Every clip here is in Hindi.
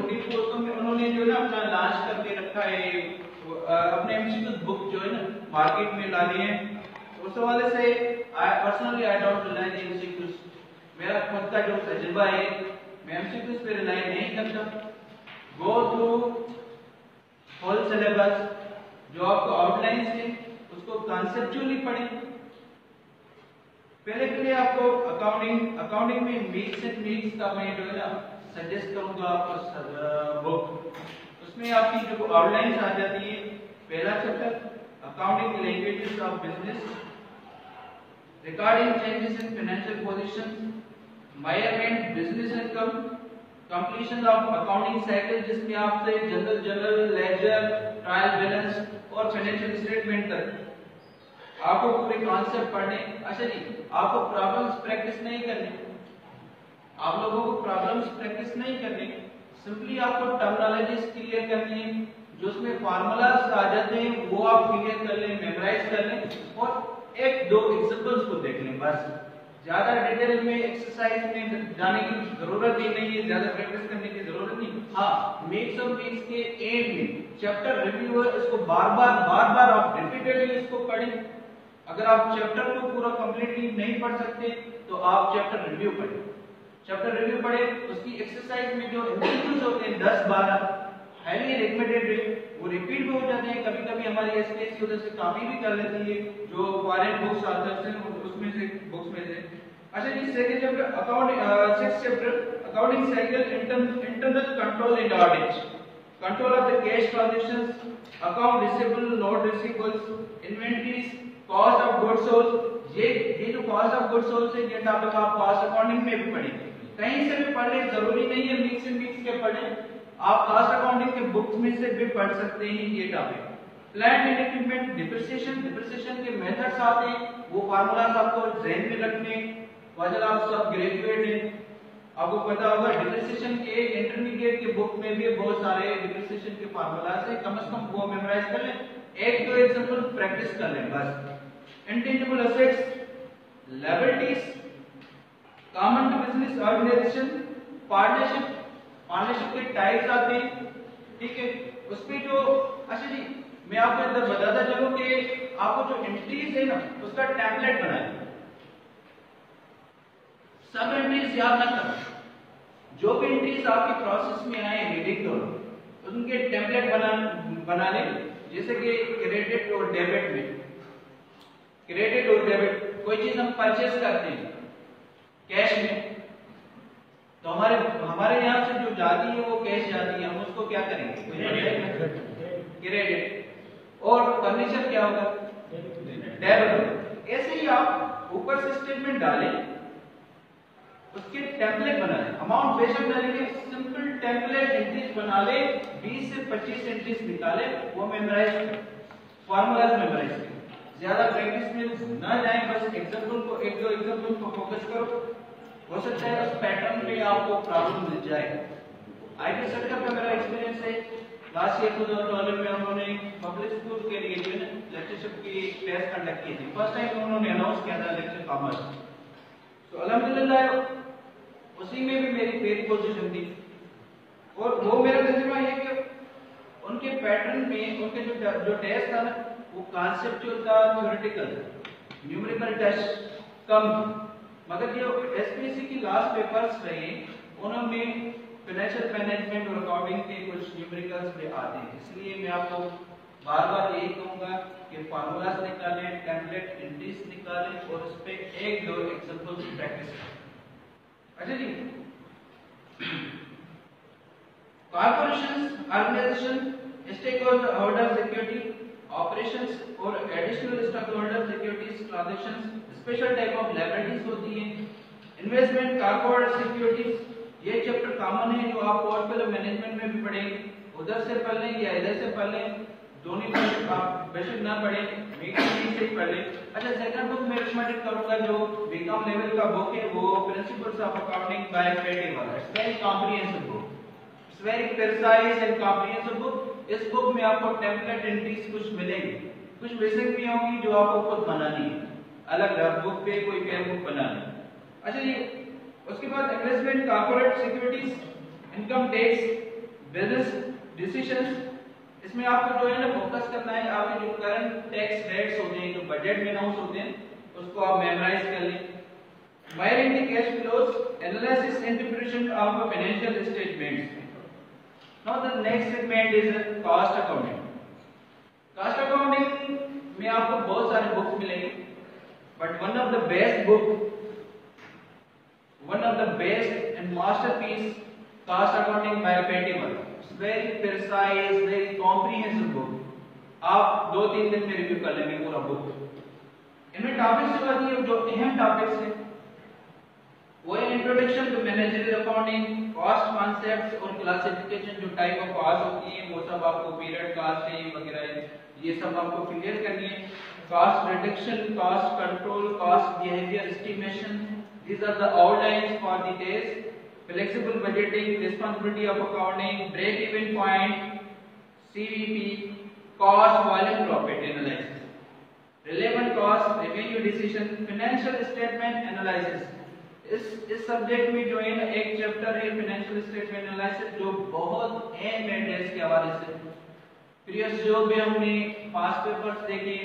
14 में उन्होंने जो है ना अपना लॉन्च करके रखा है, अपने एमसीक्यूज बुक जो है ना मार्केट में लानी है। उस हवाले से personally I don't rely the MCQs, मेरा खुद का जो तजुर्बा है मैं एमसीक्यूज पे रिलाई नहीं करता। गो थ्रू होल सिलेबस, जो आपको आउटलाइन है उसको कॉन्सेप्चुअली पढ़ें। पहले आपको अकाउंटिंग में मीट्स एंड मीट्स का मैं जो है ना सजेस्ट करूंगा आपको बुक। उसमें आपकी जो आउटलाइंस आ जाती है, पहला chapter accounting languages of business, recording changes in financial position, measurement business income, completion of accounting cycle जिसमें आपसे जनरल लेजर, ट्रायल बैलेंस और फाइनेंशियल स्टेटमेंट तक आपको पूरे कॉन्सेप्ट पढ़ने। अच्छा जी, आपको प्रॉब्लम्स प्रैक्टिस नहीं करनी, आप लोगों को प्रॉब्लम्स प्रैक्टिस नहीं करनी, सिंपली आपको टर्मिनोलॉजीज क्लियर करनी है, जो उसमें फार्मूलाज आ जाते हैं वो आप क्लियर कर लें, मेमोराइज कर लें और एक दो एग्जांपल्स को देख लें बस। ज्यादा डिटेल में एक्सरसाइज में जाने की जरूरत ही नहीं है, ज्यादा प्रैक्टिस करने की जरूरत नहीं। हाँ, मेक्स और मीन्स के एंड में चैप्टर रिव्यू है, इसको बार बार आप रिपीटेडली इसको पढ़ें। अगर आप चैप्टर को पूरा कंप्लीटली नहीं पढ़ सकते तो आप चैप्टर रिव्यू पढ़ें। चैप्टर रिव्यू पढ़ें, उसकी एक्सरसाइज में जो एमसीक्यूज होते हैं 10-12 हाईली रिकमेंडेड है, वो रिपीट भी हो जाते हैं। कभी कभी हमारी एसपीएस की वजह से कॉपी भी कर लेती है जो फॉरेन बुक्स आते हैं उसमें से बुक्स में से। अच्छा जी, second chapter six chapter accounting cycle, internal control and audit, control of the cash transactions, account receivable, note receivables, inventories, cost of goods sold. ये जो कॉस्ट ऑफ गुड्स सोल्ड है ये टॉपिक आप कॉस्ट अकाउंटिंग में भी पढ़ेंगे, कहीं से भी पढ़ लें, जरूरी नहीं है मिक्स एंड मिक्स के पढ़ें, आप कॉस्ट अकाउंटिंग के बुक्स में से भी पढ़ सकते हैं ये topic. Plant and equipment, depreciation के मेथड्स आते हैं, वो फार्मूलाज आपको ध्यान में रखने। वजह आप सब ग्रेजुएट हैं, आपको पता होगा डिप्रिसिएशन के इंटरमीडिएट के बुक में भी बहुत सारे डिप्रिसिएशन के फार्मूलाज हैं, कम से कम वो मेमोराइज कर लें, एक दो एग्जांपल प्रैक्टिस कर लें बस। Intangible assets, liabilities, common to business organization, partnership के टाइप्स आते हैं, ठीक है। उसपे जो अच्छा जी, मैं आपको अंदर बताता चलूं कि आपको जो एंट्रीज है ना उसका टेम्पलेट बनाएं, सब एंट्रीज याद ना करें, जो भी एंट्रीज आपकी प्रोसेस में आए रीडिंग करो उनके टेम्पलेट बना लें। जैसे कि क्रेडिट और डेबिट में, क्रेडिट और डेबिट, कोई चीज हम परचेस करते हैं कैश में तो हमारे यहाँ से जो जाती है वो कैश जाती है, हम उसको क्या करेंगे? क्रेडिट। और फर्नीचर क्या होगा? डेबिट। ऐसे ही आप ऊपर से स्टेटमेंट डालें, उसके टेम्पलेट बनाएं, अमाउंट बेशक डालेंगे, सिंपल टेम्पलेट एंट्रीज बना ले, 20 से 25 एंट्रीज निकाले, वो मेमोराइज करें, फार्मूलाज मेमोराइज करें, ज्यादा प्रैक्टिस में ना जाए, बस एग्जांपल को एक दो एग्जांपल को फोकस करो। हो सकता है उस पैटर्न पे आपको प्रॉब्लम मिल जाए। आईटी सेटअप का मेरा एक्सपीरियंस है, लास्ट ईयर 2012 में उन्होंने पब्लिक स्कूल के लिए जो है लेक्चरशिप की टेस्ट कंडक्ट की थी, फर्स्ट टाइम उन्होंने अनाउंस किया था लेक्चर कॉमर्स, तो अल्हम्दुलिल्लाह उसी में भी मेरी पहली पोजीशन थी। और वो मेरा तजुर्बा ये कि उनके पैटर्न में उनके जो टेस्ट था ना वो कॉन्सेप्चुअल था, थ्योरेटिकल था, न्यूमेरिकल टेस्ट कम, मगर जो एसपीएससी की लास्ट पेपर्स रहे उन्होंने फाइनेंशियल मैनेजमेंट और अकाउंटिंग के कुछ न्यूमेरिकल्स भी आते हैं। इसलिए मैं आपको बार बार यही कहूंगा कि फार्मूलाज निकालें, टेम्पलेट एंट्रीज निकालें और उस पे एक दो एग्जांपल्स प्रैक्टिस करें। अच्छा जी, corporations, organisation, stake holder security, operations और additional stock holder securities transactions, special type of liabilities होती हैं, इन्वेस्टमेंट, कॉर्पोरेट सिक्योरिटीज, ये चैप्टर कॉमन है जो आप पोर्टफोलियो मैनेजमेंट में भी पढ़ेंगे, उधर से पढ़ लें या इधर से पढ़ लें, दोनों में आप बेशक ना पढ़ें, बीकॉम से ही पढ़ लें। अच्छा, सेकंड बुक मैं रिकमेंड करूंगा, जो बीकॉम लेवल का बुक है वो प्रिंसिपल्स ऑफ अकाउंटिंग बाय पेटे वाला, it's very comprehensive book, it's very precise and comprehensive book. इस बुक में आपको टेम्पलेट एंट्रीज कुछ मिलेंगी, कुछ बेसिक भी होंगी जो आपको खुद बनानी है, अलग बुक पे कोई पेयर बुक बनानी। अच्छा जी, उसके बाद investment, corporate securities, income tax, business decisions, इसमें आपको जो है ना फोकस करना है आपके जो करंट टैक्स रेट्स होते हैं, जो बजट में अनाउंस होते हैं, उसको आप मेमोराइज कर लें। Wiring the cash flows, analysis and interpretation of financial statements. Now the next segment is cost accounting. Cost accounting में आपको बहुत सारे बुक्स मिलेंगे, but one of the best and masterpiece cost accounting by Petival. It's very precise, very comprehensive book. आप 2-3 दिन में रिव्यू कर लेंगे पूरा बुक। इनमें टॉपिक्स जो आती है, जो अहम टॉपिक्स हैं वो है introduction to managerial accounting, cost concepts और क्लासिफिकेशन, जो टाइप ऑफ कॉस्ट होती है वो सब आपको पीरियड कॉस्ट है वगैरह ये सब आपको क्लियर करनी है। Cost reduction, cost control, cost behaviour estimation, these are the outlines for details, flexible budgeting, responsibility of accounting, break even point, CVP, cost volume profit analysis, relevant cost, revenue decision, financial statement analysis। इस सब्जेक्ट में जो है ना एक चैप्टर है फाइनेंशियल स्टेटमेंट एनालिसिस, जो बहुत अहम है डेट्स के हवाले से। प्रीवियस जो भी हमने पास्ट पेपर्स देखे,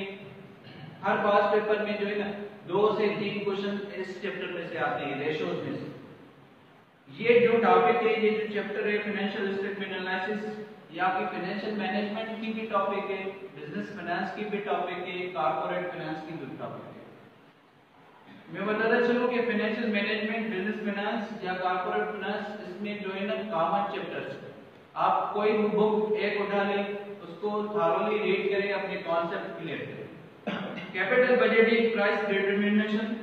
हर पास्ट पेपर में जो है ना 2 से 3 क्वेश्चन इस चैप्टर में से आते हैं, रेशियोज में से। ये जो टॉपिक है, ये जो चैप्टर है फाइनेंशियल स्टेटमेंट एनालिसिस, ये आपकी फाइनेंशियल मैनेजमेंट की भी टॉपिक है, बिजनेस फाइनेंस की भी टॉपिक है, कॉर्पोरेट फाइनेंस की भी टॉपिक है। मैं बताता चलूं कि फाइनेंशियल मैनेजमेंट, बिजनेस फाइनेंस या कॉर्पोरेट फाइनेंस, इसमें जो है ना कॉमन चैप्टर्स, आप कोई बुक एक उठा लें, उसको थॉरोली रीड करें, अपने कॉन्सेप्ट क्लियर करें। Capital budgeting, price determination,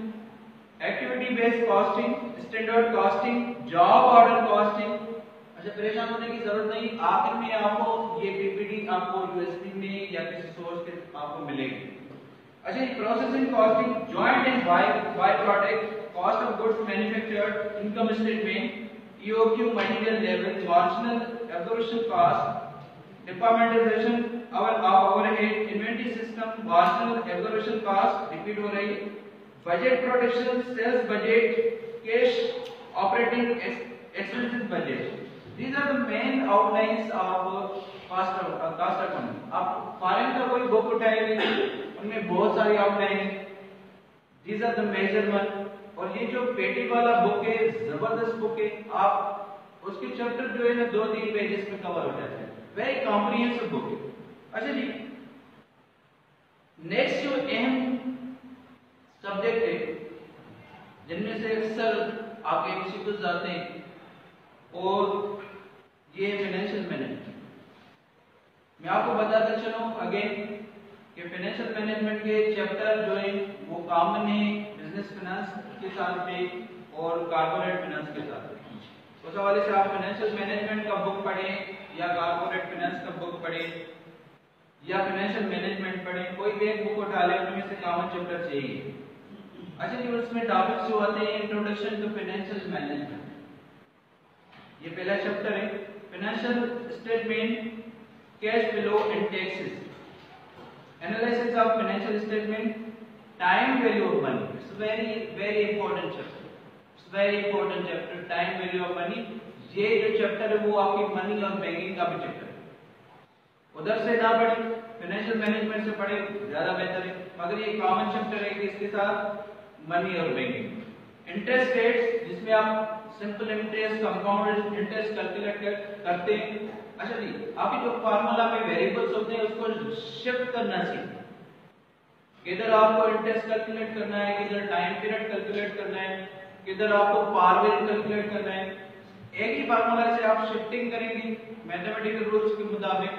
activity based costing, standard costing, job order costing. अच्छा, परेशान होने की जरूरत नहीं, आखिर में आपको ये पीपीटी आपको यूएसपी में या किसी सोर्स के आपको मिलेगी। अच्छा, processing costing, joint and by product, cost of goods manufactured, income statement, EOQ, material level, marginal absorption cost, departmentalisation overhead, inventory system, marginal absorption cost repeat हो रही, budget production, sales budget, cash operating expenses budget. These are the main outlines of cost accounting। आप फॉरेन का कोई बुक उठाएंगे, उनमें बहुत सारी आउटलाइन है, these are the major one। और ये जो पेटी वाला बुक है, जबरदस्त बुक है, आप उसके चैप्टर जो है ना 2-3 पेजेस में कवर हो जाते हैं, वेरी कॉम्प्रिहेंसिव बुक है। अच्छा जी, नेक्स्ट जो अहम सब्जेक्ट है, जिनमें से अक्सर आपके एमसीक्यूज आते हैं, और ये फाइनेंशियल मैनेजमेंट। मैं आपको बताता चलूं अगेन कि फाइनेंशियल मैनेजमेंट के चैप्टर जो है वो कॉमन है बिजनेस फाइनेंस के साथ में और कॉर्पोरेट फाइनेंस के साथ में। उस हवाले से आप फाइनेंशियल मैनेजमेंट का बुक पढ़ें या कॉर्पोरेट फाइनेंस का बुक पढ़ें या फाइनेंशियल मैनेजमेंट पढ़ें, कोई भी एक बुक उठा लें, उनमें से कॉमन चैप्टर चाहिए। अच्छा जी, उसमें टॉपिक्स जो आते हैं, इंट्रोडक्शन टू फाइनेंशियल मैनेजमेंट, ये पहला चैप्टर है। Financial statement, cash flow and taxes, analysis of financial statement, time value of money. It's very important chapter, it's very important chapter, time value of money. ये जो चैप्टर है वो आपकी मनी और बैंकिंग का भी चैप्टर है। उधर से ना पढ़े, फाइनेंशियल मैनेजमेंट से पढ़े ज्यादा बेहतर है, मगर ये कॉमन चैप्टर है कि इसके साथ मनी और बैंकिंग। इंटरेस्ट रेट्स, जिसमें आप simple interest, compound interest calculate करते हैं। अच्छा जी, आपकी जो फार्मूला में वेरिएबल्स होते हैं उसको शिफ्ट करना सीखें, किधर आपको इंटरेस्ट कैलकुलेट करना है, किधर टाइम पीरियड कैलकुलेट करना है, किधर आपको पार वैल्यू कैलकुलेट करना है। एक ही फार्मूला से आप शिफ्टिंग करेंगे मैथमेटिकल रूल्स के मुताबिक,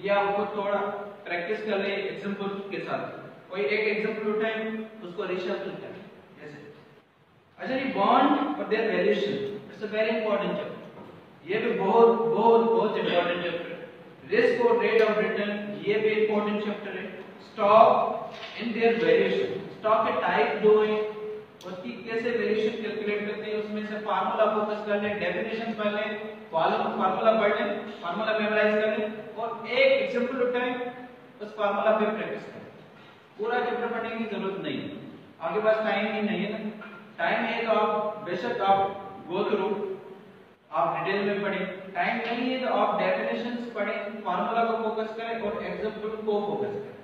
या आपको थोड़ा प्रैक्टिस कर ले एग्जांपल के साथ। कोई एक एग्जांपल उठाएं, उसको रिशफल करें जैसे। अच्छा जी, बॉन्ड और their valuation, it's a very important chapter, ये भी बहुत बहुत बहुत इंपॉर्टेंट चैप्टर है। रिस्क और रेट ऑफ रिटर्न, ये भी इंपॉर्टेंट चैप्टर है। Stock in their valuation, stock के टाइप जो है उसकी कैसे वैल्यूएशन कैलकुलेट करते हैं, उसमें से फार्मूला फोकस कर लें, डेफिनेशन पढ़ लें, फार्मूला पढ़ लें, फार्मूला मेमोराइज कर लें और एक एग्जांपल उठाएं, उस फार्मूला पे प्रैक्टिस करें। पूरा चैप्टर पढ़ने की जरूरत नहीं है, आपके पास टाइम ही नहीं है ना। टाइम है तो आप बेशक आप गो थ्रू, आप डिटेल में पढ़ें। टाइम नहीं है तो आप डेफिनेशंस पढ़ें, फार्मूला को फोकस करें और एग्जांपल को फोकस करें।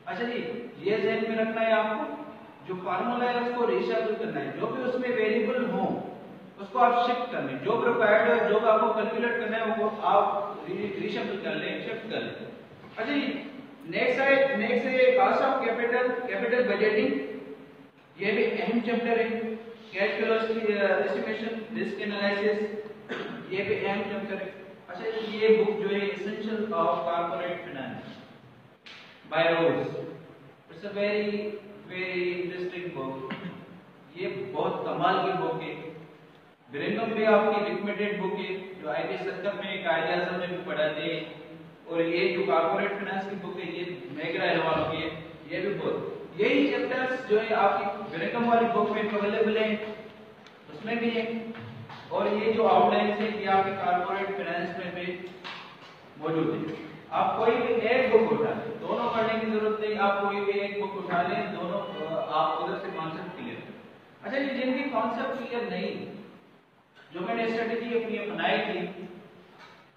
अच्छा जी, ये ध्यान में रखना है आपको, जो फार्मूला है उसको रीशफल करना है, जो भी उसमें वेरिएबल हो उसको आप शिफ्ट करना है, जो रिक्वायर्ड है जो आपको कैलकुलेट करना है वो आप रीशफल कर लें, शिफ्ट कर लें। अच्छा जी, नेक्स्ट है कॉस्ट ऑफ कैपिटल बजटिंग। ये भी अहम चैप्टर है। Cash flow estimation, risk analysis, ये भी अहम चैप्टर है। अच्छा, ये बुक जो है essential of corporate finance by Ross, it's a very interesting book. ये बहुत कमाल की बुक है। ब्रिंगम भी आपकी रिकमेंडेड बुक है, जो आईटी सेक्टर में कायदे आज़म में भी पढ़ाते हैं। और ये जो कॉर्पोरेट फाइनेंस की बुक है ये मैगरा वालों की है, ये भी बहुत यही चैप्टर्स जो है आपकी ब्रिंगम वाली बुक में अवेलेबल है, उसमें भी है। और ये जो आउटलाइन है ये आपके कॉर्पोरेट फाइनेंस में भी मौजूद है। आप कोई भी एक बुक उठा लें, दोनों पढ़ने की जरूरत नहीं, आप कोई भी एक बुक उठा लें, दोनों आप उधर से कॉन्सेप्ट क्लियर करें। अच्छा, ये जिनकी कॉन्सेप्ट क्लियर नहीं, जो मैंने स्ट्रेटजी अपनी बनाई थी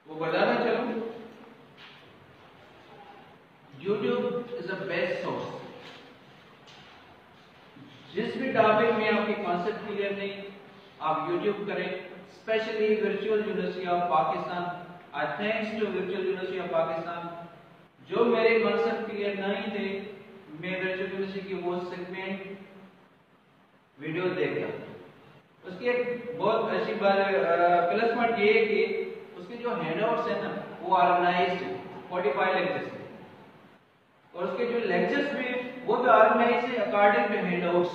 वो बताना चलूं। YouTube is a best source. जिस भी टॉपिक में आपकी कॉन्सेप्ट क्लियर नहीं, आप YouTube करें, specially virtual university of Pakistan. Thanks to virtual university of Pakistan, जो मेरे कॉन्सेप्ट क्लियर नहीं थे मैं वर्चुअल यूनिवर्सिटी की वो सेगमेंट वीडियो देखता। उसकी एक बहुत अच्छी बात प्लस पॉइंट ये है कि उसके जो हैंडआउट्स है ना वो ऑर्गेनाइज्ड 45 लेक्चर्स है, और उसके जो लेक्चर्स में वो भी ऑर्गेनाइज है according to handouts.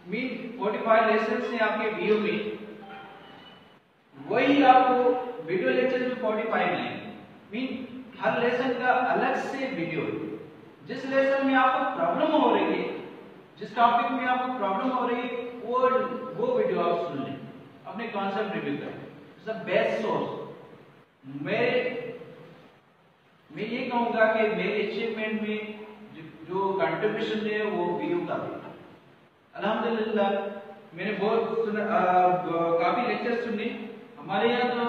Mean 45 lessons हैं आपके वीडियो में, वही आपको वीडियो लेक्चर में 45 मिलेंगे। मीन हर लेसन का अलग से वीडियो है। जिस लेसन में आपको प्रॉब्लम हो रही है, जिस टॉपिक में आपको प्रॉब्लम हो रही है वो वीडियो आप सुन लें, अपने कॉन्सेप्ट रिव्यू करें। It's the best source. मैं ये कहूंगा कि मेरे अचीवमेंट में जो कंट्रीब्यूशन है वो वीडियो का है। अल्हम्दुलिल्लाह मैंने बहुत काफी लेक्चर सुने। हमारे यहाँ तो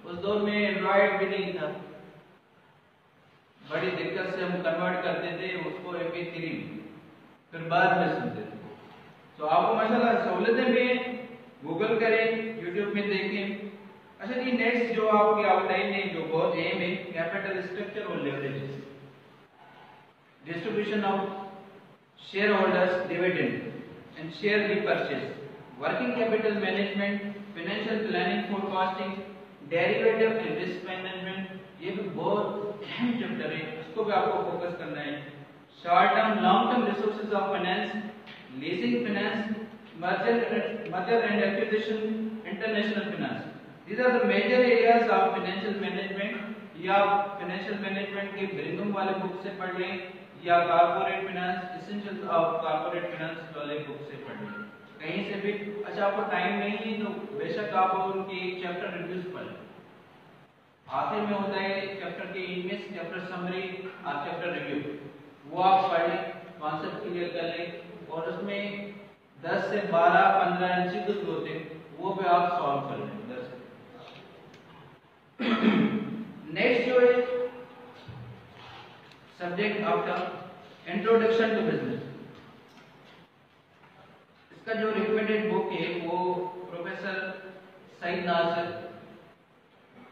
उस दौर में एंड्रॉइड भी नहीं था, बड़ी दिक्कत से हम कन्वर्ट करते थे उसको MP3 फिर बाद में सुनते थे। तो आपको माशाल्लाह सहूलतें भी हैं, गूगल करें, यूट्यूब में देखें। अच्छा जी, नेक्स्ट जो आपकी आउटलाइन है जो बहुत एम है, कैपिटल स्ट्रक्चर और leverages, distribution of share holders dividend and share repurchase, working capital management, financial planning forecasting, derivative and risk management, ये भी बहुत अहम चैप्टर है, इसको भी आपको फोकस करना है। Short term long term resources of finance, leasing finance, merger and acquisition, international finance, these are the major areas of financial management। या फाइनेंशियल मैनेजमेंट के ब्रिंगम वाले बुक से पढ़ लें या corporate finance essentials of corporate finance वाले बुक से पढ़ लें, कहीं से भी। अच्छा, आपको टाइम नहीं है तो बेशक आप उनके चैप्टर रिव्यूज पढ़ लें। आखिर में होता है चैप्टर के इनमें चैप्टर समरी और चैप्टर रिव्यू, वो आप पढ़ लें, कॉन्सेप्ट क्लियर कर लें, और उसमें 10 से 12-15 एमसीक्यूज होते हैं, वो भी आप सॉल्व कर लें। नेक्स्ट जो है सब्जेक्ट आपका इंट्रोडक्शन टू बिजनेस, इसका जो रिकमेंडेड बुक है वो प्रोफेसर सईद नासिर,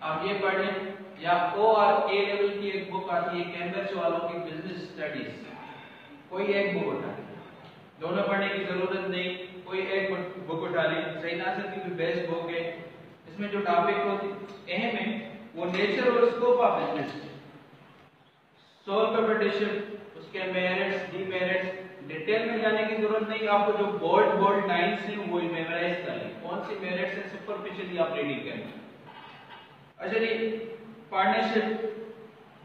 आप ये पढ़ लें। या OR A लेवल की एक बुक आती है कैम्ब्रिज वालों की बिजनेस स्टडीज, कोई एक बुक उठा लें, दोनों पढ़ने की जरूरत नहीं, कोई एक बुक उठा लें। सईद नासिर की भी बेस्ट बुक है। इसमें जो टॉपिक होती अहम है वो नेचर और scope of business, sole competition, उसके मेरिट्स डीमेरिट्स, डिटेल में जाने की जरूरत नहीं, आपको जो बोल्ड लाइंस हैं वो मेमोराइज कर लें, कौन सी मेरिट्स है सुपरफिशियली आप रीडिंग करें। अच्छा जी, पार्टनरशिप,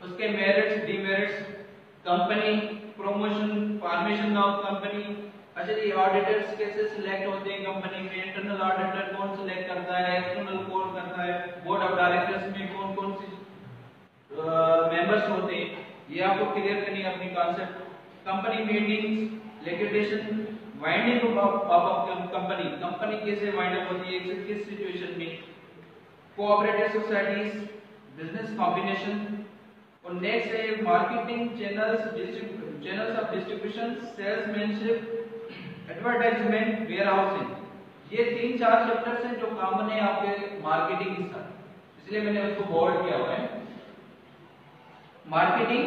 उसके merits demerits, company promotion, formation of company. अच्छा जी, ऑडिटर्स कैसे सिलेक्ट होते हैं कंपनी में, इंटरनल ऑडिटर कौन सिलेक्ट करता है, एक्सटर्नल कौन करता है, बोर्ड ऑफ डायरेक्टर्स में कौन कौन सी मेंबर्स होते हैं, ये आपको क्लियर करनी है अपनी concept. Company meetings, liquidation, winding up of company, company कैसे वाइंड अप होती है किस सिचुएशन में, कोऑपरेटिव सोसाइटीज, बिजनेस कॉम्बिनेशन। और नेक्स्ट है marketing channels of distribution, salesmanship, advertisement, warehousing. ये 3-4 चैप्टर्स हैं जो कॉमन है आपके मार्केटिंग के साथ, इसलिए मैंने उसको बोल्ड किया हुआ है। Marketing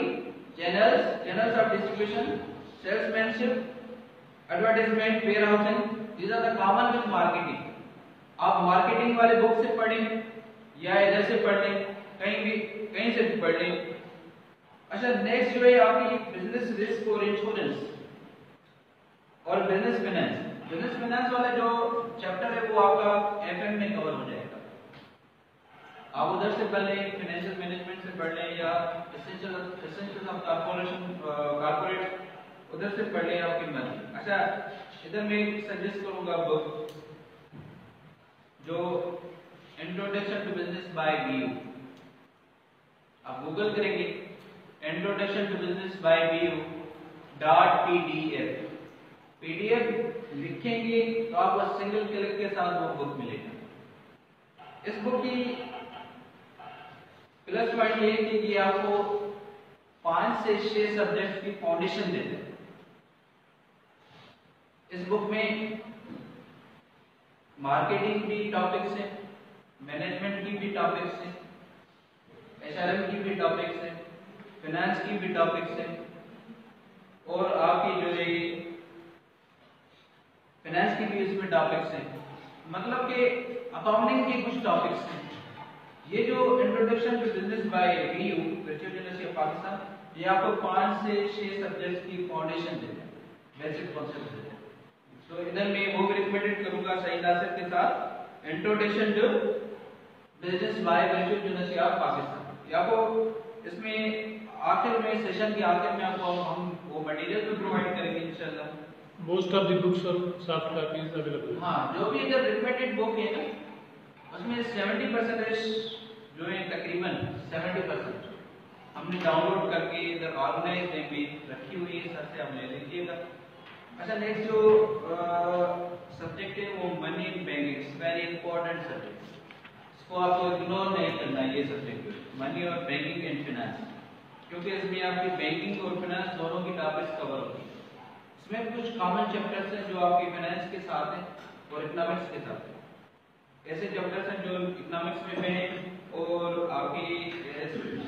channels of distribution, salesmanship, advertisement, warehousing, these are the common with marketing। आप मार्केटिंग वाले बुक से पढ़ें या इधर से पढ़ लें, कहीं से भी पढ़ लें। अच्छा, नेक्स्ट जो है आपकी बिजनेस रिस्क और इंश्योरेंस और बिजनेस फाइनेंस। बिजनेस फाइनेंस वाला जो चैप्टर है वो आपका एफएम में कवर हो जाएगा। आप उधर से पढ़ लें, फाइनेंशियल मैनेजमेंट से पढ़ लें या एसेंशियल ऑफ कॉर्पोरेट उधर से पढ़ लें, आपकी मर्जी। अच्छा, इधर मैं सजेस्ट करूंगा बुक जो introduction to business by VU. आप गूगल करेंगे introduction to business by VU .pdf, PDF लिखेंगे तो आपको सिंगल क्लिक के साथ वो बुक मिलेगा। इस बुक की प्लस पॉइंट ये है कि आपको 5 से 6 सब्जेक्ट की फाउंडेशन देते हैं। इस बुक में मार्केटिंग की टॉपिक्स हैं, मैनेजमेंट की भी टॉपिक्स हैं, एचआरएम की भी टॉपिक्स हैं, फाइनेंस की भी टॉपिक्स हैं, और आपकी जो है फाइनेंस की भी इसमें टॉपिक्स हैं, मतलब कि अकाउंटिंग के कुछ टॉपिक्स हैं। ये जो introduction to business by VU virtual university of Pakistan, ये आपको 5 से 6 सब्जेक्ट्स की फाउंडेशन देते हैं, बेसिक कॉन्सेप्ट देते हैं। तो इधर मैं वो भी रिकमेंडेड करूंगा सही नासिर के साथ introduction to business by virtual university of Pakistan. ये आपको इसमें आखिर में सेशन के आखिर में आपको हम वो मटेरियल भी प्रोवाइड करेंगे इंशाल्लाह। मोस्ट ऑफ द बुक्स और सॉफ्ट कॉपीज अवेलेबल। हाँ, जो भी इधर रिकमेंडेड बुक है ना उसमें 70% जो है, तकरीबन 70% हमने डाउनलोड करके इधर ऑर्गेनाइज में रखी हुई है, सर से आप ले लीजिएगा। अच्छा, नेक्स्ट जो सब्जेक्ट है वो money and banking, it's very important subject, इसको आपको इग्नोर नहीं करना है। ये सब्जेक्ट मनी और बैंकिंग एंड फाइनेंस, क्योंकि इसमें आपकी बैंकिंग और फाइनेंस दोनों की टॉपिक्स कवर होती है। इसमें कुछ कॉमन चैप्टर्स हैं जो आपकी फाइनेंस के साथ हैं और इकोनॉमिक्स के साथ हैं। ऐसे चैप्टर्स हैं जो इकोनॉमिक्स में हैं और आपकी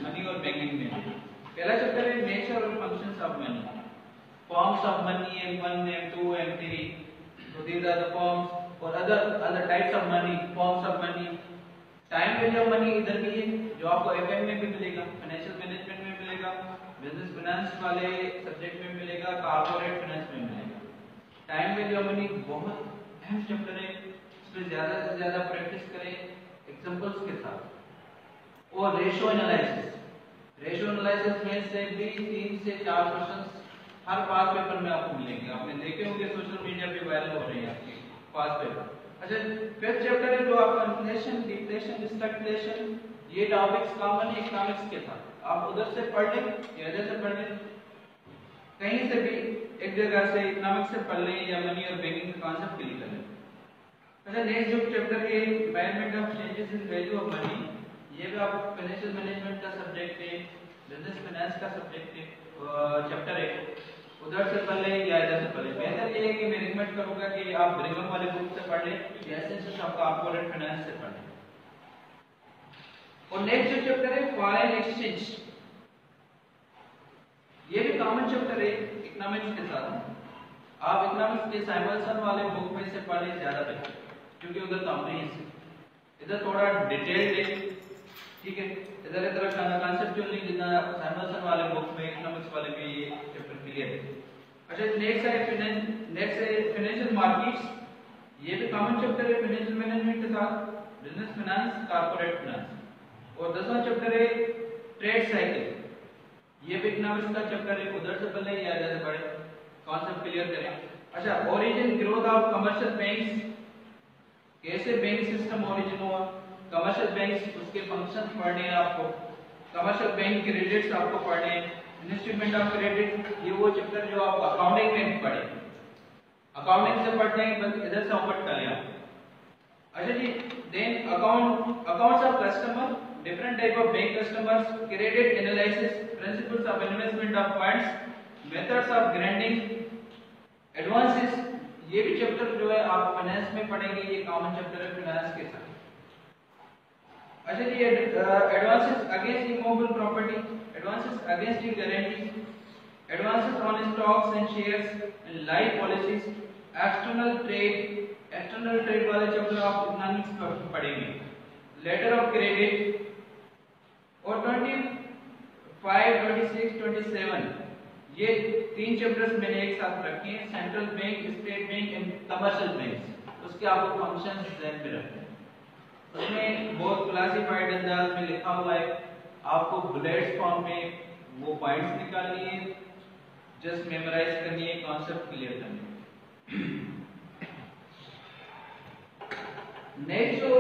मनी और बैंकिंग में हैं। पहला चैप्टर है नेचर और functions of money, forms of money, M1, M2, M3, so these are the forms और other types of money, forms of money। Time value of money इधर भी है जो आपको एफएम में भी मिलेगा, फाइनेंशियल मैनेजमेंट में मिलेगा, बिजनेस फाइनेंस वाले सब्जेक्ट में मिलेगा, कॉर्पोरेट फाइनेंस में मिलेगा। टाइम वैल्यू ऑफ मनी बहुत अहम चैप्टर है, इसमें ज्यादा से ज्यादा प्रैक्टिस करें एग्जांपल्स के साथ। और रेशियो एनालिसिस में से भी 3 से 4 क्वेश्चंस हर पास पेपर में आपको मिलेंगे। आपने देखे होंगे सोशल मीडिया पे वायरल हो रहे हैं आपके पास पेपर। अच्छा, फिफ्थ चैप्टर है जो आपका इन्फ्लेशन, डिफ्लेशन, स्टैगफ्लेशन, ये टॉपिक्स कॉमन है इकोनॉमिक्स के साथ। आप उधर से पढ़ लें या इधर से पढ़ लें, कहीं से भी एक जगह से इकोनॉमिक्स से पढ़ लें या मनी और बैंकिंग का कॉन्सेप्ट क्लियर कर लें। अच्छा, नेक्स्ट जो चैप्टर है measurement of changes in value of money, ये भी आपको फाइनेंशियल मैनेजमेंट का सब्जेक्ट है, बिजनेस फाइनेंस का सब्जेक्ट है, चैप्टर है। उधर से पढ़ लें या इधर से पढ़ लें। बेहतर ये है कि मैं रिकमेंड करूंगा कि आप ब्रिगम वाले बुक से पढ़ लें या एसेंशियल ऑफ कॉर्पोरेट फाइनेंस से पढ़ लें। और नेक्स्ट जो चैप्टर है फॉरेन एक्सचेंज, ये भी कॉमन चैप्टर है इकोनॉमिक्स के साथ। आप इकोनॉमिक्स के साइमल्सन वाले बुक में से पढ़ लें ज्यादा बेहतर, क्योंकि उधर कॉम्प्रिहेंसिव, इधर थोड़ा डिटेल्ड है, ठीक है। इधर कॉन्सेप्चुअल नहीं, जितना साइमल्सन वाले बुक में इकोनॉमिक्स वाले में ये चैप्टर क्लियर है। अच्छा, नेक्स्ट है फाइनेंशियल मार्केट्स, ये भी कॉमन चैप्टर है फाइनेंशियल मैनेजमेंट के साथ, बिजनेस फाइनेंस, कॉर्पोरेट फाइनेंस। और 10वां चैप्टर है ट्रेड साइकिल, ये भी इकोनॉमिक्स का चैप्टर है। उधर से पढ़ें या इधर से पढ़ें, कॉन्सेप्ट क्लियर करें। अच्छा, origin growth of commercial banks, कैसे बैंक सिस्टम ओरिजिन हुआ, कमर्शियल बैंक्स उसके फंक्शंस पढ़ने हैं आपको, कमर्शियल बैंक क्रेडिट्स आपको पढ़ने हैं, इंस्ट्रूमेंट ऑफ क्रेडिट, ये वो चैप्टर जो आप अकाउंटिंग में पढ़े, अकाउंटिंग से पढ़ते हैं, बस इधर से ओपन कर लें आप। अच्छा जी, then accounts of customer, different type of bank customers, credit analysis, principles of investment of funds, methods of granting, advances. ये भी चैप्टर जो है आप फाइनेंस में पढ़ेंगे, ये कॉमन चैप्टर है फाइनेंस के साथ। अच्छा जी, advances against immovable property, advances against the guarantee, advances on stocks and shares and life policies, external trade वाले चैप्टर आप इकोनॉमिक्स पढ़ेंगे, लेटर ऑफ क्रेडिट। और 25, 26, 27 ये 3 चैप्टर्स मैंने एक साथ रखे हैं, central bank, state bank and commercial bank. उसके आपको फंक्शंस ध्यान में रखने हैं। उसमें बहुत क्लासिफाइड अंदाज में लिखा हुआ है, आपको बुलेट्स फॉर्म में वो पॉइंट्स निकालनी है, जस्ट मेमोराइज करनी है, कॉन्सेप्ट क्लियर करनी है। नेक्स्ट जो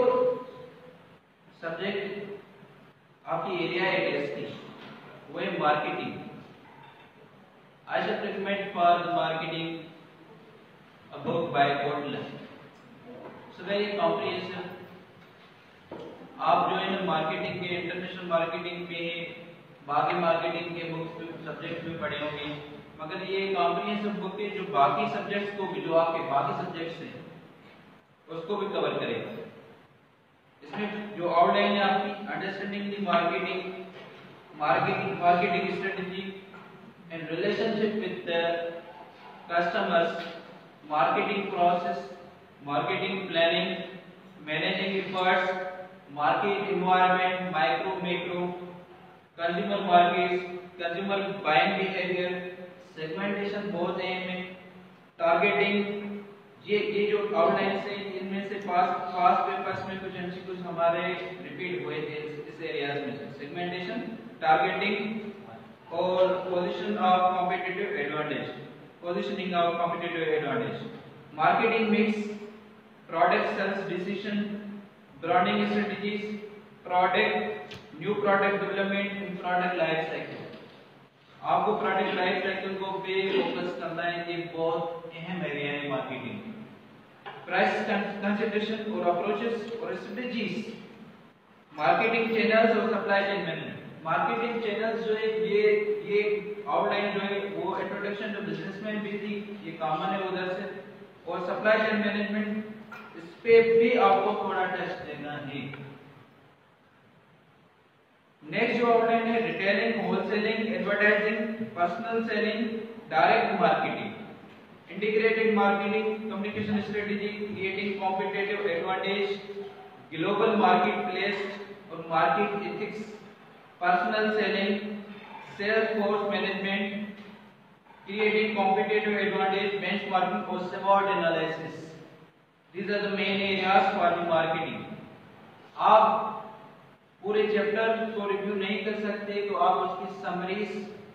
सब्जेक्ट आपकी एरिया है टेस्ट की, वो है marketing. I shall recommend for the marketing a book by Gordon. So very comprehensive. आप जो है ना मार्केटिंग के, इंटरनेशनल मार्केटिंग में, बाकी मार्केटिंग के बुक्स सब्जेक्ट भी पढ़े होंगे, मगर ये कॉम्प्रिहेंसिव बुक है जो बाकी सब्जेक्ट्स को भी, जो आपके बाकी सब्जेक्ट्स हैं उसको भी कवर करेगा। इसमें जो आउटलाइन है आपकी, understanding the marketing strategy and relationship with the customers, marketing process, marketing planning, managing efforts, market environment, micro, macro, consumer markets, consumer buying behavior, segmentation बहुत है इनमें, targeting, ये जो आउटलाइन से, इनमें से पास पेपर्स में कुछ एमसीक्यूज हमारे रिपीट हुए थे इस एरियाज में से, सेगमेंटेशन, टारगेटिंग और position of competitive advantage, positioning of competitive advantage, marketing mix, product sales decision, branding strategies, product, new product development and product life cycle. आपको प्रोडक्ट लाइफ साइकिल को पे फोकस करना है, ये बहुत अहम एरिया है मार्केटिंग। प्राइस कंसिडरेशन और अप्रोचेस और स्ट्रेटजीज, मार्केटिंग चैनल्स और supply chain management. Marketing channels जो है ये आउटलाइन जो है वो इंट्रोडक्शन जो बिजनेसमैन भी थी, ये कॉमन है उधर से, और सप्लाई चेन मैनेजमेंट इस पे भी आपको थोड़ा टेस्ट देना है। नेक्स्ट जो आउटलाइन है, retailing, wholesaling, advertising, personal selling, direct marketing, integrated marketing, communication strategy, creating competitive advantage, global market place और market ethics, personal selling, sales force management, creating competitive advantage, benchmarking और SWOT analysis. These are the main areas for the marketing. आप पूरे चैप्टर को रिव्यू नहीं कर सकते तो आप उसकी समरीज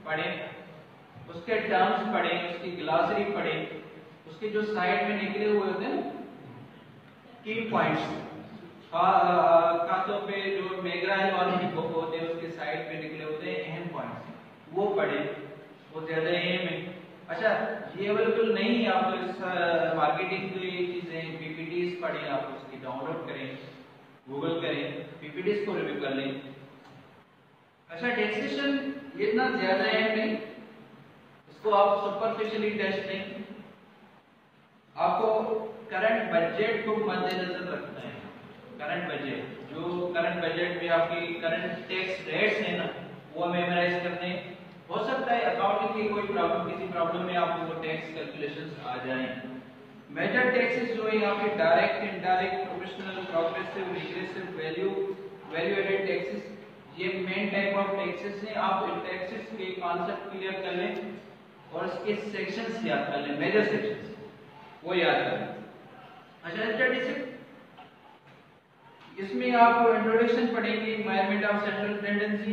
पढ़ें, उसके टर्म्स पढ़ें, उसकी ग्लॉसरी पढ़ें, उसके जो साइड में निकले हुए होते हैं की पॉइंट्स, खासतौर पे जो मेघराज वालों की बुक होते हैं उसके साइड पे निकले होते हैं अहम पॉइंट्स, वो पढ़ें, वो ज्यादा अहम है। अच्छा, ये अवेलेबल नहीं है आप इस मार्केटिंग की चीजें, पीपीटीज पढ़ें, आप उसकी डाउनलोड करें, गूगल करें, पीपीटीज को रिव्यू कर लें। अच्छा, टैक्सेशन ये इतना ज्यादा अहम नहीं, इसको आप सुपरफिशियली टेस्ट लें। आपको करंट बजट को मद्देनजर रखना है। करंट बजट, जो करंट बजट में आपकी करंट टैक्स रेट्स है ना, वो मेमोराइज करने। हो सकता है अकाउंटिंग की कोई प्रॉब्लम, किसी प्रॉब्लम में आपको वो टैक्स कैलकुलेशंस आ जाएं। मेजर टैक्सेस जो है आपके direct, indirect, professional, progressive, regressive, value added taxes, ये मेन टाइप ऑफ टैक्सेस हैं। आप इन टैक्सेस के कॉन्सेप्ट क्लियर कर लें और इसके सेक्शंस याद कर लें, मेजर सेक्शंस वो याद कर लें। अच्छा, इसमें आप इंट्रोडक्शन पढ़ेंगे, एनवायरनमेंट ऑफ सेंट्रल टेंडेंसी,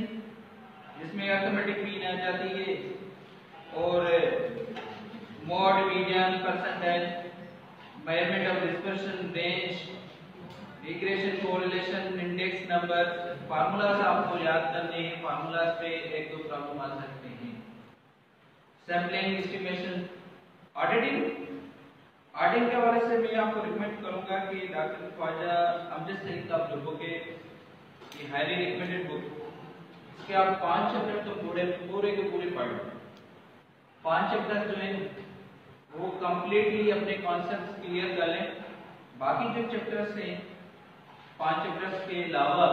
जिसमें अर्थमेटिक मीन आ जाती है, और mode, median, percentile, measurement of dispersion, range, regression, correlation, index number, formulas आपको याद करने हैं, फार्मूलाज पे एक दो प्रॉब्लम आ सकते हैं। सैंपलिंग, एस्टिमेशन, ऑडिटिंग, आर्टिंग के हवाले से मैं आपको रिकमेंड करूंगा कि डॉक्टर ख्वाजा अमजद सईद साहब जो बुक है, ये हाईली रिकमेंडेड बुक। इसके आप 5 चैप्टर तो पूरे के पूरे पढ़ लो। 5 चैप्टर जो है वो कंप्लीटली अपने कॉन्सेप्ट्स क्लियर कर लें। बाकी जो चैप्टर्स हैं 5 चैप्टर्स के अलावा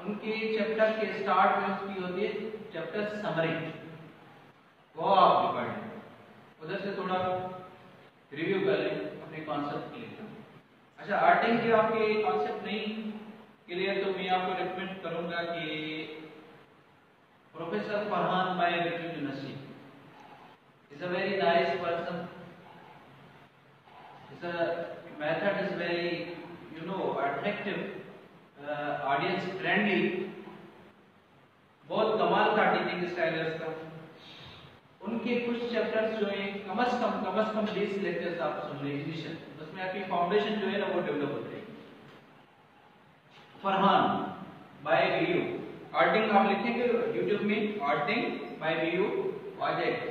उनके चैप्टर के स्टार्ट में उसकी होती है चैप्टर समरी, वो आप पढ़ लें, उधर से थोड़ा रिव्यू कर लें अपने कॉन्सेप्ट क्लियर। अच्छा, आर्टिंग के आपके कॉन्सेप्ट नहीं क्लियर तो मैं आपको रिकमेंड करूंगा कि प्रोफेसर फरहान भाई university is a very nice person. His method is very, attractive, audience friendly. बहुत कमाल का टीचिंग स्टाइल है उसका। उनके कुछ चैप्टर्स जो हैं कम से कम 20 लेक्चर्स आप सुन लें इनिशियल, उसमें आपकी फाउंडेशन जो है ना वो डेवलप हो जाएगी। फरहान बाय वीयू, आर्टिंग आप लिखेंगे यूट्यूब में आर्टिंग बाय वीयू आ जाएगा।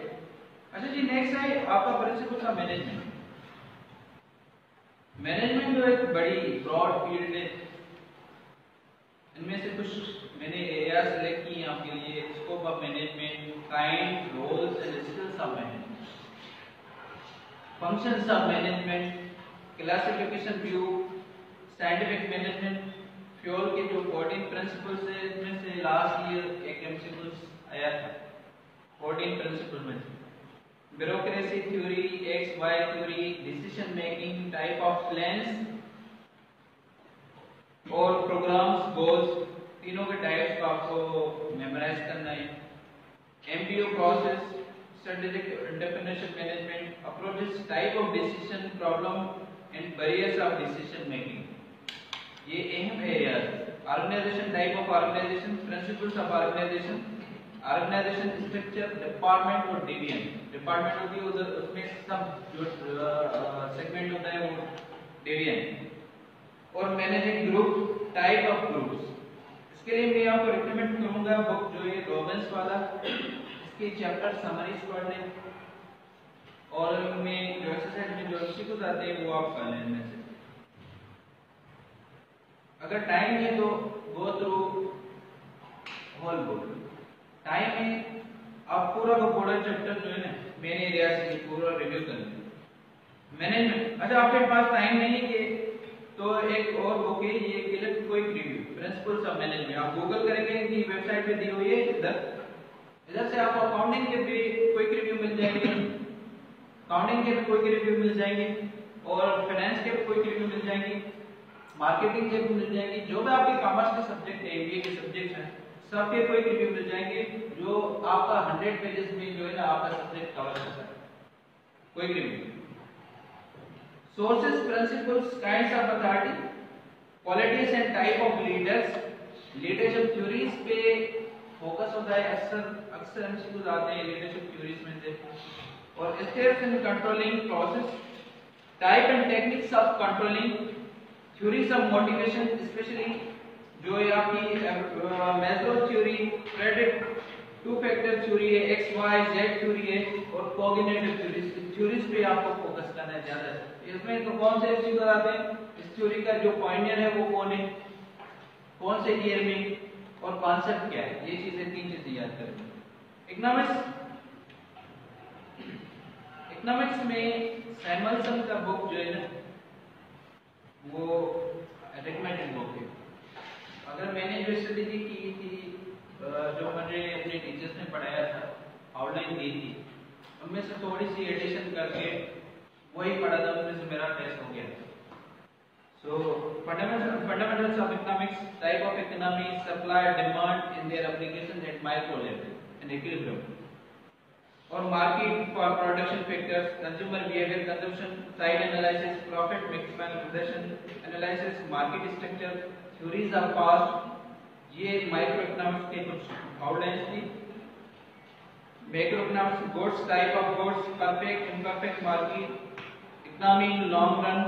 अच्छा जी, नेक्स्ट है आपका प्रिंसिपल ऑफ मैनेजमेंट। मैनेजमेंट जो एक बड़ी ब्रॉड फील्ड है, इनमें से कुछ मैंने एरिया सेलेक्ट किए आपके लिए। Scope of management, kind, roles and skills of management, functions of management, classification view, scientific management, Fayol के जो 14 प्रिंसिपल्स है इनमें से लास्ट ईयर एक एमसीक्यूज आया था 14 प्रिंसिपल में। Bureaucracy theory, X Y theory, decision making, type of plans और प्रोग्राम्स, गोल्स, तीनों के टाइप्स को आपको मेमोराइज करना है। MBO process, strategic entrepreneurship management, approaches, type of decision, problem and barriers of decision making, ये अहम areas. Organisation, type of organisation, principles of organisation, organisation structure, department और डिवीजन। डिपार्टमेंट होती है उधर, उसमें सब जो सेगमेंट होता है वो डिवीजन। और managing group, type of groups. इसके लिए मैं आपको रिकमेंड करूंगा बुक जो है रॉबिन्स वाला, इसकी चैप्टर समरीज पढ़ लें और उनमें जो एक्सरसाइज में जो एमसीक्यूज आते हैं वो आप कर लें इनमें से। अगर टाइम है तो go through whole book. Time है आप पूरा का पूरा चैप्टर जो है ना मेन एरिया से पूरा रिव्यू कर लें। मैनेजमेंट, अच्छा आपके पास टाइम नहीं है तो एक और बुक है ये quick review, principles of management. आप गूगल करेंगे कि वेबसाइट पे दी हुई है, इधर से आपको अकाउंटिंग के भी क्विक रिव्यू मिल जाएंगे, अकाउंटिंग के भी क्विक रिव्यू मिल जाएंगे और फाइनेंस के भी क्विक रिव्यू मिल जाएंगे, मार्केटिंग के भी मिल जाएंगे। जो भी आपके कॉमर्स के सब्जेक्ट है, एमबीए के सब्जेक्ट हैं, सबके क्विक रिव्यू मिल जाएंगे जो आपका 100 पेजेस में जो है ना आपका सब्जेक्ट कवर करता है। Quick review. Sources, principles, kinds of authority, qualities and type of leaders, leadership theories पे फोकस होता है। अक्सर एमसीक्यूज आते हैं लीडरशिप थ्योरीज में से। और steps in controlling process, type and techniques of controlling, theories of motivation, specially जो है आपकी Maslow theory, credit, two factor theory है, एक्स वाई जेड थ्योरी है और कोऑर्डिनेटिव थ्योरीज पे आपको फोकस करना है ज्यादा है। इसमें तो कौन से एमसीक्यूज आते हैं, इस थ्योरी का जो पॉइंटर है वो कौन है, कौन से ईयर में और कॉन्सेप्ट क्या है, ये चीजें 3 चीजें याद करें। इकोनॉमिक्स में सैमुअलसन का बुक जो है ना वो रिकमेंडेड बुक है। अगर मैंने जो स्ट्रेटेजी की थी, जो मैंने अपने टीचर्स ने पढ़ाया था, आउटलाइन दी थी, उनमें से थोड़ी सी एडिशन करके वही पढ़ा था, उसमें से मेरा टेस्ट हो गया। So fundamentals of economics, type of economy, supply demand in their application at micro level and equilibrium, और market for production factors, consumer behaviour, consumption side analysis, profit maximisation analysis, market structure, theories of cost, ये माइक्रो इकोनॉमिक्स के कुछ आउटलाइंस थी। Macro economics, goods, type of goods, perfect imperfect market, economy in long run,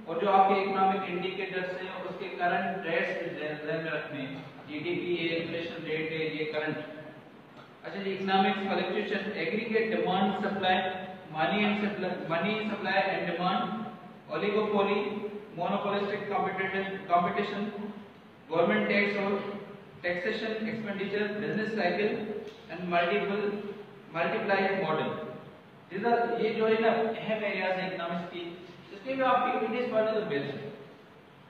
और जो आपके इकोनॉमिक इंडिकेटर्स हैं उसके करंट रेट्स ध्यान में रखने, जीडीपी है, इन्फ्लेशन रेट है, ये करंट। अच्छा जी, economics fluctuation, aggregate demand supply, money supply and demand, oligopoly, monopolistic competition, government tax or taxation expenditure, business cycle and multiplied model. These are ये जो है ना अहम एरियाज है इकोनॉमिक्स की, इसके भी आप पीपीटीज पढ़ने तो बेस्ट है,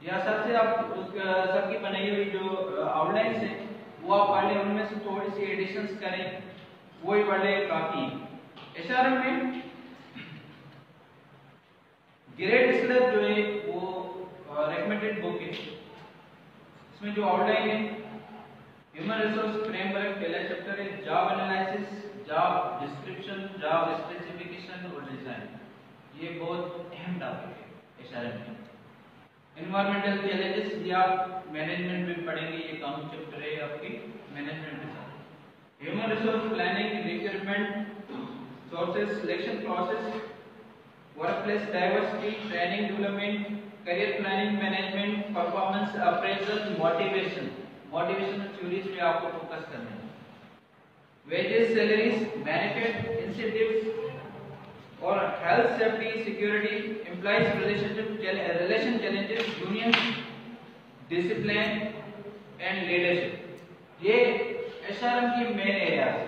या सबसे आप सबकी बनाई हुई जो आउटलाइंस है वो आप पढ़ लें, उनमें से थोड़ी सी एडिशंस करें, वो ही पढ़ लें काफी। एचआरएम में ग्रेड स्लर जो है वो रेकमेंडेड बुक है, इसमें जो आउटलाइन है ह्यूमन रिसोर्स फ्रेमवर्क पहला चैप्टर है, job analysis, job description, job specification और डिजाइन, ये बहुत अहम टॉपिक है एचआरएम में। एनवायरमेंटल चैलेंजेस ये आप मैनेजमेंट में पढ़ेंगे, ये कॉमन चैप्टर है आपकी मैनेजमेंट के साथ। Human resource planning, recruitment, sources selection process, workplace diversity, training development, career planning, management, performance appraisal, motivation motivational theories पे आपको फोकस करना है। वेजेस, सैलरीज, बेनिफिट, इंसेंटिव्स और health, safety, security, employees relation challenges, union, discipline and leadership, ये एचआरएम की मेन एरियाज है।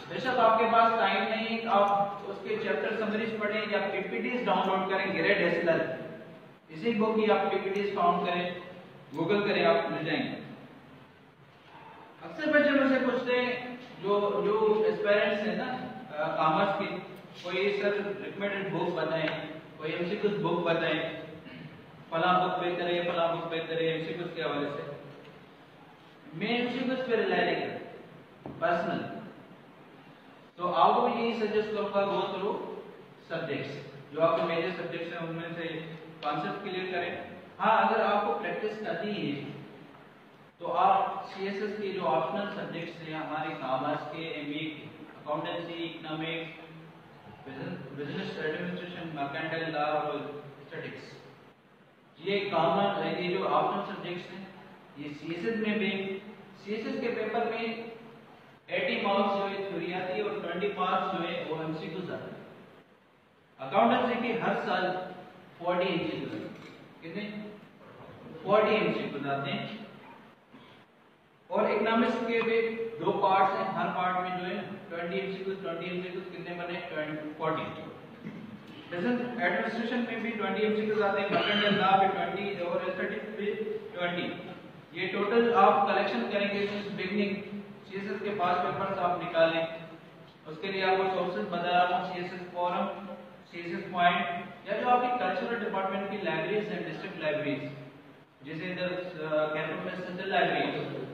बेशक आपके पास टाइम नहीं, आप उसके चैप्टर समरीज पढ़ें या पीपीटीज डाउनलोड करें, ग्रेड एसएलआर इसी बुक की आप पीपीटीज फाउंड करें, गूगल करें, आप मिल जाएंगे। अक्सर बच्चे मुझसे पूछते हैं जो एस्पायरेंट्स हैं ना कॉमर्स के, कोई सर रिकमेंडेड बुक बताएं, कोई एमसीक्यूज बुक बताएं, फला बुक बेहतर है, फला बुक बेहतर है, एमसीक्यूज के हवाले से। मैं एमसीक्यूज पे रिलाई नहीं करता पर्सनल, तो आपको भी यही सजेस्ट करूंगा, गो थ्रू सब्जेक्ट्स, जो आपके मेजर सब्जेक्ट्स हैं उनमें से कॉन्सेप्ट क्लियर करें। हाँ, अगर आपको प्रैक्टिस करनी है तो आप सीएसएस के जो ऑप्शनल सब्जेक्ट्स हैं हमारे कॉमर्स के, एमबीए के, accountancy, economics, business administration, mercantile law और स्टैटिस्टिक्स, ये कॉमन ये जो ऑप्शनल सब्जेक्ट्स हैं, ये सीएसएस में भी, सीएसएस के पेपर में 80 मार्क्स जो है थ्योरी आती है और 20 मार्क्स जो है वो एमसीक्यूज आते हैं। अकाउंटेंसी के हर साल 40 एमसीक्यूज, कितने 40 एमसीक्यूज आते हैं, और इकोनॉमिक्स के भी 2 पार्ट्स हैं, हर पार्ट में जो है 20 एमसीक्यूज कितने बने 40। बिजनेस एडमिनिस्ट्रेशन में भी 20 एमसीक्यूज आते हैं, मर्केंटाइल लॉ में 20 और स्टैटिस्टिक्स में 20। ये टोटल आप कलेक्शन करेंगे सिंस बिगिनिंग, सीएसएस के पास पेपर्स आप निकालें, उसके लिए आपको सोर्सेज बता रहा हूँ, सीएसएस फोरम, सीएसएस पॉइंट, या जो आपकी कल्चरल डिपार्टमेंट की लाइब्रेरीज हैं, डिस्ट्रिक्ट लाइब्रेरीज, जैसे इधर कैंपस में सेंट्रल लाइब्रेरी,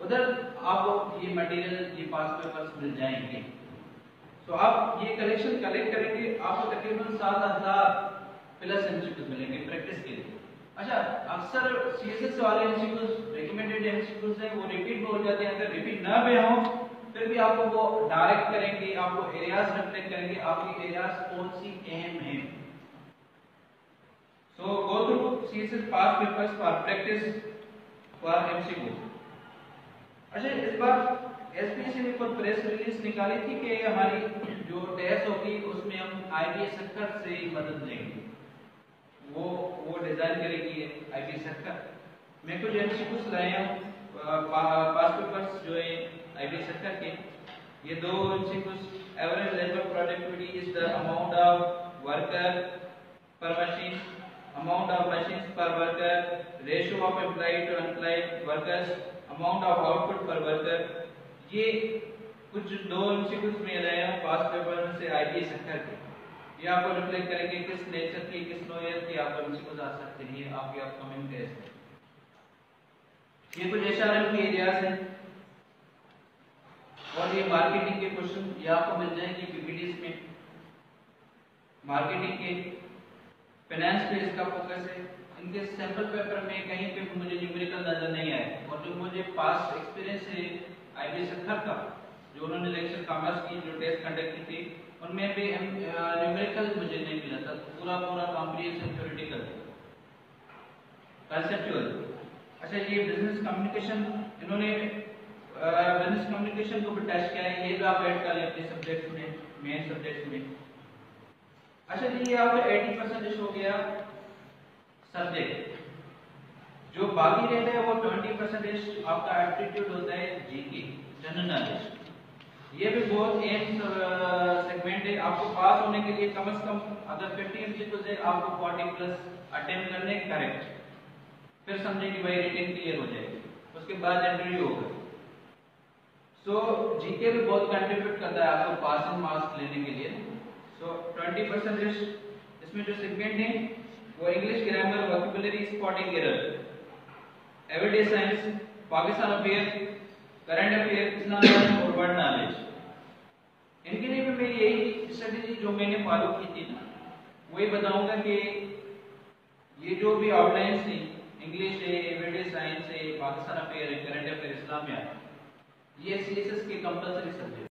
उधर आपको ये मटेरियल, ये पास पेपर्स मिल जाएंगे। तो आप ये कलेक्शन कलेक्ट करेंगे, आपको तकरीबन 7000 प्लस एमसीक्यूज मिलेंगे प्रैक्टिस के लिए। अच्छा, अक्सर सीएसएस वाले एमसीक्यूज रिकमेंडेड एमसीक्यूज हैं, वो रिपीट हो जाते हैं, अगर रिपीट ना भी हो फिर भी आपको वो डायरेक्ट करेंगे, आपको एरियाज रिफ्लेक्ट करेंगे, आपकी एरियाज कौन सी अहम है। So go through CSS past papers for practice for MCQ. अच्छा, इस बार एसपीएससी ने कुछ प्रेस रिलीज निकाली थी कि हमारी जो टेस्ट होगी उसमें हम आईबीएस सेक्टर से मदद लेंगे, वो डिजाइन करेगी आईबीएस सेक्टर। मैं कुछ एमसीक्यूज लाए हूं पास पेपर्स जो है आईबीएस सेक्टर के, ये 2 MCQs. Average labour productivity is the amount of worker per machine, amount of machines per worker, ratio of employee to employed workers, amount of output per worker. ये कुछ 2 एमसीक्यूज में लाए हैं पास पेपर में से आईबीएस सेक्टर के, ये आपको रिफ्लेक्ट करेंगे किस नेचर की, किस नोयर की आपको एमसीक्यूज आ सकते हैं, ये आपके अपकमिंग टेस्ट है। ये कुछ एचआरएम के एरियाज हैं, और ये मार्केटिंग के क्वेश्चन ये आपको मिल जाएंगे पीपीटीज में। मार्केटिंग के, फाइनेंस पे इसका फोकस है। इनके सैंपल पेपर में कहीं पे मुझे न्यूमेरिकल नजर नहीं आया, और जो मुझे पास एक्सपीरियंस है आईबीएस सेक्टर का, जो उन्होंने लेक्चर कॉमर्स की जो टेस्ट कंडक्ट की थी उनमें भी न्यूमेरिकल मुझे नहीं मिला था, पूरा कॉम्प्रिहेंसिव थ्योरेटिकल कंसेप्चुअल। अच्छा, ये बिजनेस कम्युनिकेशन, इन्होंने बिजनेस कम्युनिकेशन को भी टच किया है, ये भी आप ऐड कर लें अपने सब्जेक्ट में, मेन सब्जेक्ट में। अच्छा जी, ये आपका 80% हो गया सब्जेक्ट। जो बाकी रहता है वो 20% आपका एप्टीट्यूड होता है जीके, जनरल नॉलेज। ये भी बहुत एम सेगमेंट है। आपको पास होने के लिए कम से कम अगर 50 एमसीक्यू से आपको 40 प्लस अटेम्प्ट करने करेक्ट, फिर समझे कि भाई रिटन क्लियर हो जाएगी, उसके बाद इंटरव्यू होगा। सो जीके भी बहुत कंट्रीब्यूट करता है आपको पासिंग मार्क्स लेने के लिए। सो 20% इसमें जो सेगमेंट है वो English grammar, vocabulary, spotting error, everyday science, Pakistan affair, current affair, Islam और वर्ल्ड नॉलेज। इनके लिए भी मैं यही स्ट्रेटेजी जो मैंने फॉलो की थी ना, वही बताऊंगा कि ये जो भी आउटलाइंस थी, इंग्लिश है, एवरीडे साइंस है, पाकिस्तान अफेयर है, करंट अफेयर, इस्लामिया, ये सीएसएस के कंपलसरी सब्जेक्ट।